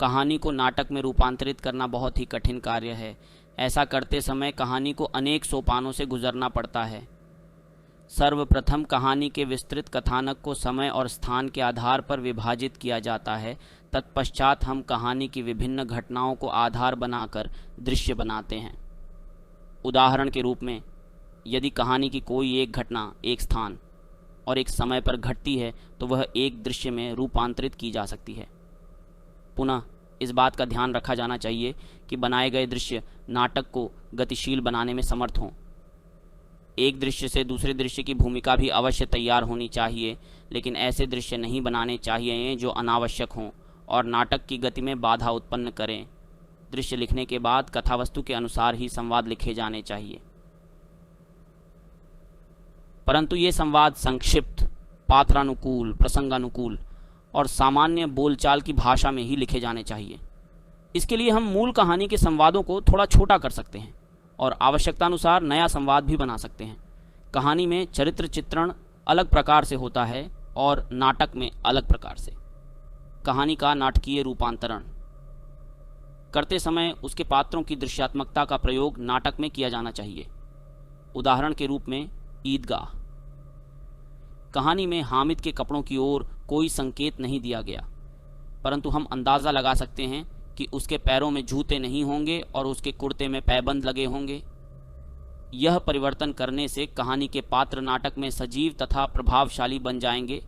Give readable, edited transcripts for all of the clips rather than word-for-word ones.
कहानी को नाटक में रूपांतरित करना बहुत ही कठिन कार्य है। ऐसा करते समय कहानी को अनेक सोपानों से गुजरना पड़ता है। सर्वप्रथम कहानी के विस्तृत कथानक को समय और स्थान के आधार पर विभाजित किया जाता है। तत्पश्चात हम कहानी की विभिन्न घटनाओं को आधार बनाकर दृश्य बनाते हैं। उदाहरण के रूप में, यदि कहानी की कोई एक घटना एक स्थान और एक समय पर घटती है तो वह एक दृश्य में रूपांतरित की जा सकती है। पुनः इस बात का ध्यान रखा जाना चाहिए कि बनाए गए दृश्य नाटक को गतिशील बनाने में समर्थ हों। एक दृश्य से दूसरे दृश्य की भूमिका भी अवश्य तैयार होनी चाहिए, लेकिन ऐसे दृश्य नहीं बनाने चाहिए जो अनावश्यक हों और नाटक की गति में बाधा उत्पन्न करें। दृश्य लिखने के बाद कथावस्तु के अनुसार ही संवाद लिखे जाने चाहिए, परंतु ये संवाद संक्षिप्त, पात्रानुकूल, प्रसंगानुकूल और सामान्य बोलचाल की भाषा में ही लिखे जाने चाहिए। इसके लिए हम मूल कहानी के संवादों को थोड़ा छोटा कर सकते हैं और आवश्यकतानुसार नया संवाद भी बना सकते हैं। कहानी में चरित्र चित्रण अलग प्रकार से होता है और नाटक में अलग प्रकार से। कहानी का नाटकीय रूपांतरण करते समय उसके पात्रों की दृश्यात्मकता का प्रयोग नाटक में किया जाना चाहिए। उदाहरण के रूप में ईदगाह। कहानी में हामिद के कपड़ों की ओर कोई संकेत नहीं दिया गया, परंतु हम अंदाज़ा लगा सकते हैं कि उसके पैरों में जूते नहीं होंगे और उसके कुर्ते में पैबंद लगे होंगे। यह परिवर्तन करने से कहानी के पात्र नाटक में सजीव तथा प्रभावशाली बन जाएंगे।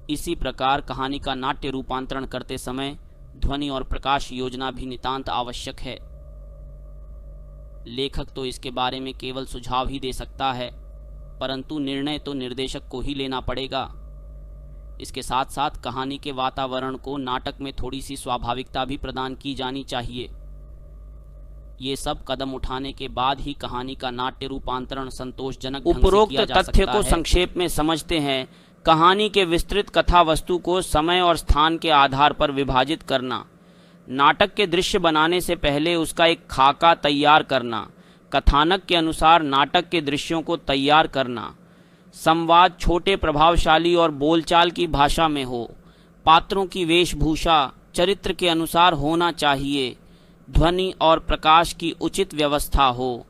इसी प्रकार कहानी का नाट्य रूपांतरण करते समय ध्वनि और प्रकाश योजना भी नितांत आवश्यक है। लेखक तो इसके बारे में केवल सुझाव ही दे सकता है, परंतु निर्णय तो निर्देशक को ही लेना पड़ेगा। इसके साथ साथ कहानी के वातावरण को नाटक में थोड़ी सी स्वाभाविकता भी प्रदान की जानी चाहिए। ये सब कदम उठाने के बाद ही कहानी का नाट्य रूपांतरण संतोषजनक ढंग से किया जा सकता है। उपरोक्त तथ्य को संक्षेप में समझते हैं। कहानी के विस्तृत कथा वस्तु को समय और स्थान के आधार पर विभाजित करना, नाटक के दृश्य बनाने से पहले उसका एक खाका तैयार करना, कथानक के अनुसार नाटक के दृश्यों को तैयार करना, संवाद छोटे, प्रभावशाली और बोलचाल की भाषा में हो, पात्रों की वेशभूषा चरित्र के अनुसार होना चाहिए, ध्वनि और प्रकाश की उचित व्यवस्था हो,